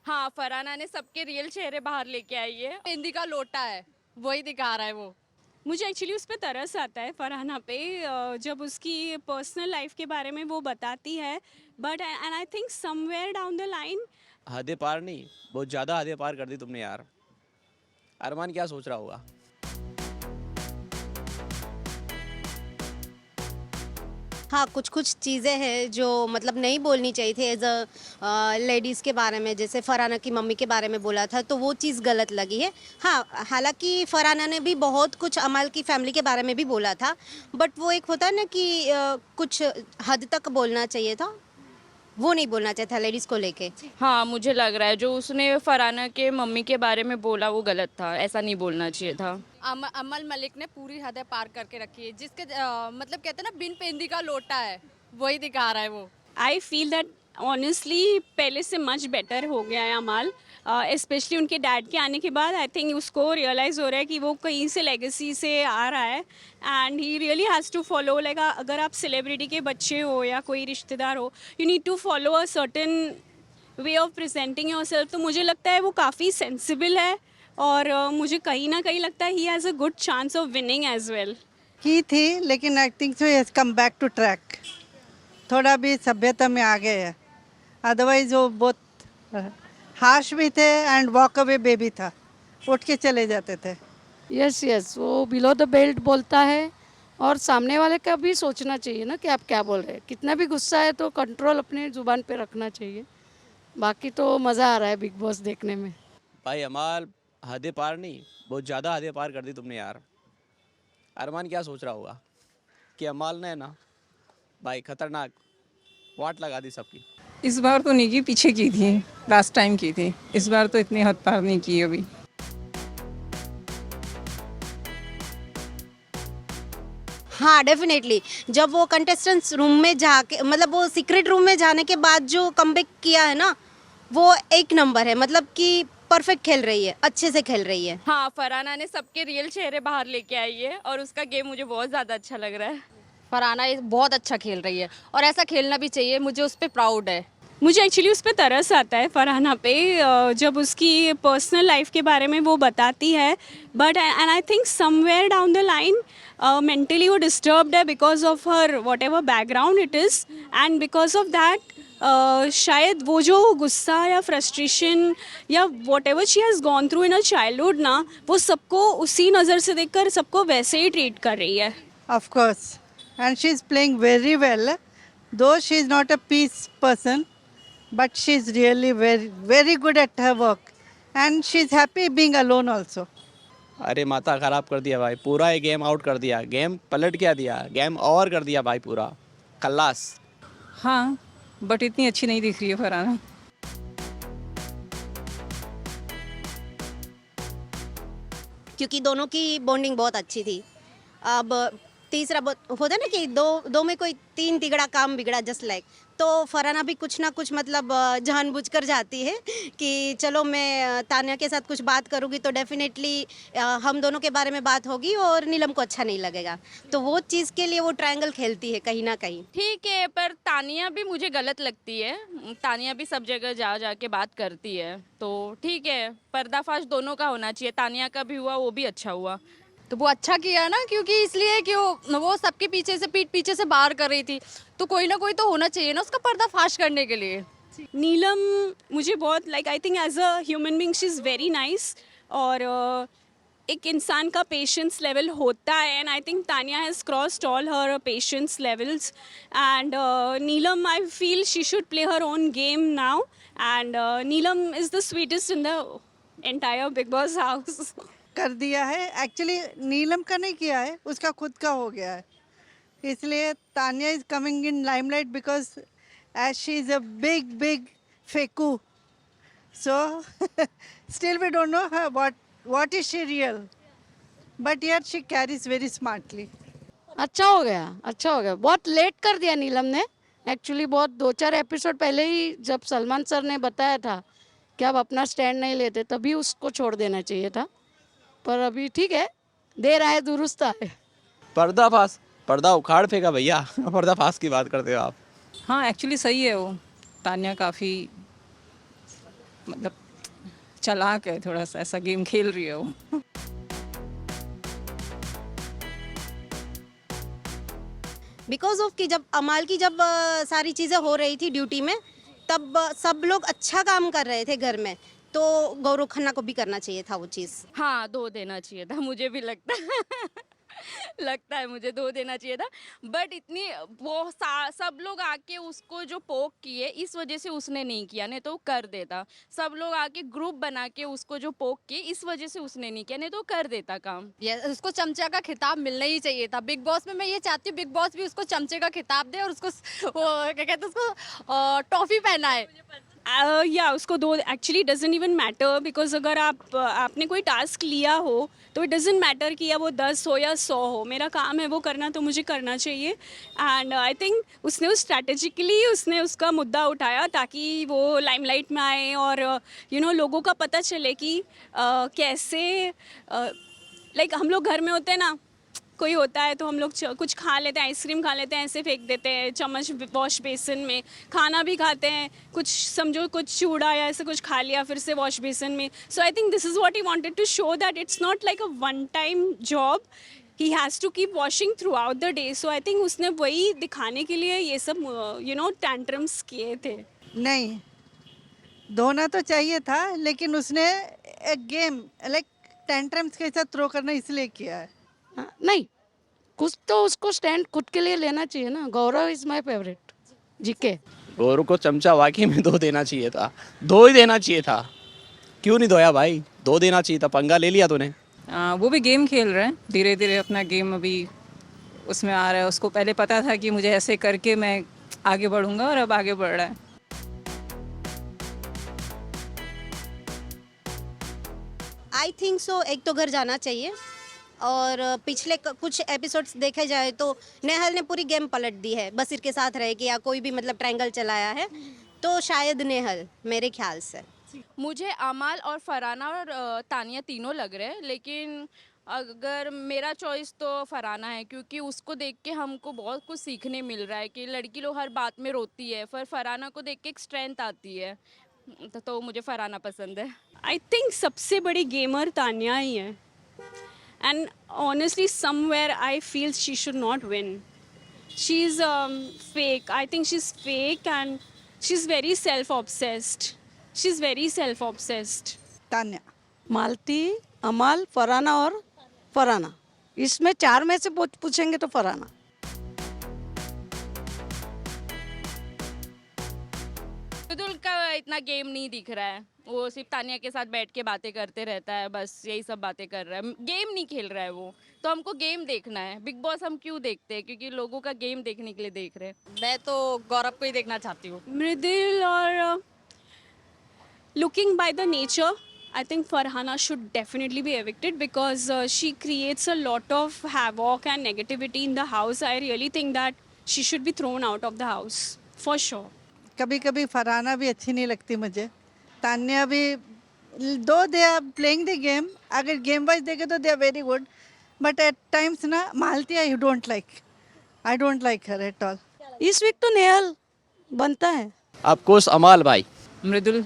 हाँ, फरहाना ने सबके रियल चेहरे बाहर लेके आई है। मेहंदी का लोटा है, वही दिखा रहा है वो। मुझे एक्चुअली उस पे तरस आता है फरहाना पे, जब उसकी पर्सनल लाइफ के बारे में वो बताती है, but and I think somewhere down the line. हदें पार नहीं, बहुत ज़्यादा हदें पार कर दी तुमने यार। अरमान क्या सोच रहा होगा? हाँ, कुछ-कुछ चीज़ें हैं जो मतलब नहीं बोलनी चाहिए थी एज़ लेडीज़ के बारे में, जैसे फरहाना की मम्मी के बारे में बोला था, तो वो चीज़ गलत लगी है। हाँ, हालाँकि फरहाना ने भी बहुत कुछ अमाल की फैमिली के बारे में भी बोला था, बट वो एक होता है ना कि कुछ हद तक बोलना चाहिए था, वो नहीं बोलना चाहिए था लेडीज़ को लेके। हाँ, मुझे लग रहा है जो उसने फरहाना के मम्मी के बारे में बोला वो गलत था, ऐसा नहीं बोलना चाहिए था। अमल मलिक ने पूरी हदें पार करके रखी है, जिसके मतलब कहते हैं ना बिन पेंदी का लोटा है, वही दिखा रहा है वो। आई फील दैट ऑनेस्टली पहले से मच बेटर हो गया है अमाल, स्पेशली उनके डैड के आने के बाद। आई थिंक उसको रियलाइज़ हो रहा है कि वो कहीं से लेगेसी से आ रहा है, and he really has to follow, like अगर आप सेलिब्रिटी के बच्चे हो या कोई रिश्तेदार हो, you need to follow a certain way of presenting yourself. तो मुझे लगता है वो काफ़ी सेंसिबल है, और मुझे कहीं ना कहीं लगता है he has a good chance of winning as well. की थी, लेकिन I think so has come back to track. थोड़ा भी सभ्यता में आ गए हैं, अदरवाइज वो बहुत हाश भी थे एंड वॉक अवे बेबी था, उठ के चले जाते थे। यस यस, वो बिलो द बेल्ट बोलता है, और सामने वाले का भी सोचना चाहिए ना कि आप क्या बोल रहे हैं। कितना भी गुस्सा है तो कंट्रोल अपने ज़ुबान पे रखना चाहिए। बाकी तो मज़ा आ रहा है बिग बॉस देखने में। भाई अमाल, हदें पार नहीं, बहुत ज़्यादा हदें पार कर दी तुमने यार। अरमान क्या सोच रहा होगा कि अमाल ने ना भाई खतरनाक वाट लगा दी सबकी। इस बार तो निकी पीछे की थी, लास्ट टाइम की थी, इस बार तो इतनी हद पार नहीं की अभी। हाँ, डेफिनेटली जब वो कंटेस्टेंट्स रूम में जाके, मतलब वो सीक्रेट रूम में जाने के बाद जो कमबैक किया है ना, वो एक नंबर है। मतलब कि परफेक्ट खेल रही है, अच्छे से खेल रही है। हाँ, फरहाना ने सबके रियल चेहरे बाहर लेके आई है और उसका गेम मुझे बहुत ज़्यादा अच्छा लग रहा है। फरहाना बहुत अच्छा खेल रही है और ऐसा खेलना भी चाहिए, मुझे उस पर प्राउड है। मुझे एक्चुअली उस पर तरस आता है फरहाना पे, जब उसकी पर्सनल लाइफ के बारे में वो बताती है, but and I think somewhere down the line mentally वो डिस्टर्ब्ड है because of her what ever background it is, and because of that शायद वो जो गुस्सा या फ्रस्ट्रेशन या what ever she has gone through in a childhood ना, वो सबको उसी नज़र से देखकर सबको वैसे ही ट्रीट कर रही है। Of course, and she's playing very well, though she's not a peace person, but she's really very good at her work, and she's happy being alone also. अरे माथा ख़राब कर दिया भाई, पूरा ये गेम आउट कर दिया, गेम पलट क्या दिया, गेम ओवर कर दिया भाई पूरा। खल्लास। हाँ, बट इतनी अच्छी नहीं दिख रही है फरहाना। क्योंकि दोनों की बॉन्डिंग बहुत अच्छी थी। अब तीसरा होता है ना कि दो दो में कोई तीन तिगड़ा काम बिगड़ा, जस्ट लाइक। तो फरहाना भी कुछ ना कुछ मतलब जानबूझकर जाती है कि चलो मैं तान्या के साथ कुछ बात करूँगी तो डेफिनेटली हम दोनों के बारे में बात होगी और नीलम को अच्छा नहीं लगेगा, तो वो चीज़ के लिए वो ट्रायंगल खेलती है कहीं ना कहीं। ठीक है, पर तानिया भी मुझे गलत लगती है। तानिया भी सब जगह जा जा के बात करती है, तो ठीक है, पर्दाफाश दोनों का होना चाहिए। तानिया का भी हुआ, वो भी अच्छा हुआ। तो वो अच्छा किया ना, क्योंकि इसलिए कि वो सबके पीछे से पीठ पीछे से बाहर कर रही थी, तो कोई ना कोई तो होना चाहिए ना उसका पर्दाफाश करने के लिए। नीलम मुझे बहुत like, I think as a human being she is very nice, और एक इंसान का पेशेंस लेवल होता है, and I think Tania has crossed all her patience levels, and Neelam I feel she should play her own game now, and Neelam is the sweetest in the entire Bigg Boss house. कर दिया है, actually नीलम का नहीं किया है, उसका खुद का हो गया है, इसलिए Tanya is coming in limelight because as she is a big फेकू, so still we don't know what is she real, but yet she carries very smartly. अच्छा हो गया, अच्छा हो गया। बहुत लेट कर दिया नीलम ने एक्चुअली। बहुत 2-4 एपिसोड पहले ही जब सलमान सर ने बताया था कि आप अपना स्टैंड नहीं लेते, तभी उसको छोड़ देना चाहिए था। पर अभी ठीक है, देर आए दुरुस्त आए। पर्दाफाश, पर्दा उखाड़ फेंका भैया। पर्दाफाश की बात करते हो आप। हाँ, एक्चुअली सही है वो। तान्या काफ़ी मतलब चालाक है, थोड़ा सा ऐसा गेम खेल रही है वो। बिकॉज ऑफ कि जब अमाल की जब सारी चीज़ें हो रही थी ड्यूटी में, तब सब लोग अच्छा काम कर रहे थे घर में, तो गौरव खन्ना को भी करना चाहिए था वो चीज़। हाँ 2 देना चाहिए था, मुझे भी लगता है लगता है मुझे 2 देना चाहिए था। बट इतनी सब लोग आके उसको जो पोक किए, इस वजह से उसने नहीं किया, नहीं तो वो कर देता। सब लोग आके ग्रुप बना के उसको जो पोक किए, इस वजह से उसने नहीं किया, नहीं तो वो कर देता काम। ये उसको चमचा का खिताब मिलना ही चाहिए था। बिग बॉस में मैं ये चाहती हूँ बिग बॉस भी उसको चमचे का खिताब दे और उसको वो क्या कहते हैं उसको टॉफी पहनाए। या उसको 2 actually doesn't even matter, because अगर आपने कोई टास्क लिया हो तो इट डजेंट मैटर कि या वो 10 हो या 100 हो, मेरा काम है वो करना, तो मुझे करना चाहिए। एंड आई थिंक उसने उस स्ट्रैटेजिकली उसने उसका मुद्दा उठाया ताकि वो लाइमलाइट में आए और लोगों का पता चले कि कैसे लाइक हम लोग घर में होते हैं ना, कोई होता है तो हम लोग कुछ खा लेते हैं, आइसक्रीम खा लेते हैं, ऐसे फेंक देते हैं चम्मच वॉश बेसिन में, खाना भी खाते हैं, कुछ समझो कुछ चूड़ा या ऐसे कुछ खा लिया फिर से वॉश बेसिन में। So I think this is what he wanted to show that it's not like a one time job, he has to keep washing throughout the day. So I think उसने वही दिखाने के लिए ये सब tantrums किए थे। नहीं, धोना तो चाहिए था, लेकिन उसने एक गेम लाइक टेंट्रम्स के साथ थ्रो करना इसलिए किया है। हाँ, नहीं, कुछ तो उसको स्टैंड खुद के लिए लेना चाहिए ना। गौरव इज माय फेवरेट जीके। गौरव को चमचा वाकई में 2 देना चाहिए था, 2 ही देना चाहिए था। क्यों नहीं धोया भाई? 2 देना चाहिए था, पंगा ले लिया तूने। वो भी गेम खेल रहे हैं, धीरे धीरे अपना गेम अभी उसमें आ रहा है। उसको पहले पता था कि मुझे ऐसे करके मैं आगे बढ़ूंगा और अब आगे बढ़ रहा है। आई थिंक सो एक तो घर जाना चाहिए, और पिछले कुछ एपिसोड्स देखे जाए तो नेहल ने पूरी गेम पलट दी है, बसीर के साथ रह के या कोई भी मतलब ट्रायंगल चलाया है, तो शायद नेहल मेरे ख्याल से। मुझे अमाल और फराना और तानिया तीनों लग रहे हैं, लेकिन अगर मेरा चॉइस तो फराना है, क्योंकि उसको देख के हमको बहुत कुछ सीखने मिल रहा है कि लड़की लोग हर बात में रोती है, पर फराना को देख के एक स्ट्रेंथ आती है, तो मुझे फराना पसंद है। आई थिंक सबसे बड़ी गेमर तानिया ही है, and honestly somewhere I feel she should not win. She's fake. I think she's fake and she's very self-obsessed. She's very self-obsessed. Tanya, मालती, अमाल, फराना और फराना, इसमें 4 में से पूछेंगे तो फराना। मृदुल का इतना गेम नहीं दिख रहा है, वो सिर्फ तानिया के साथ बैठ के बातें करते रहता है, बस यही सब बातें कर रहा है, गेम नहीं खेल रहा है वो। तो हमको गेम देखना है। बिग बॉस हम क्यों देखते हैं? क्योंकि लोगों का गेम देखने के लिए देख रहे हैं। मैं तो गौरव को ही देखना चाहती हूँ। Mridul or looking by the nature, I think Farhana should definitely be evicted because she creates a lot of havoc and negativity in the house. I really think that she should be thrown out of the house for sure. कभी कभी फरहाना भी अच्छी नहीं लगती मुझे, तान्या भी, दो they are playing the game, अगर गेम वाइज देखे तो they are very good, but at times ना Malti I don't like her at all. इस वीक तो नेहल बनता है। ऑफ कोर्स अमाल भाई। मृदुल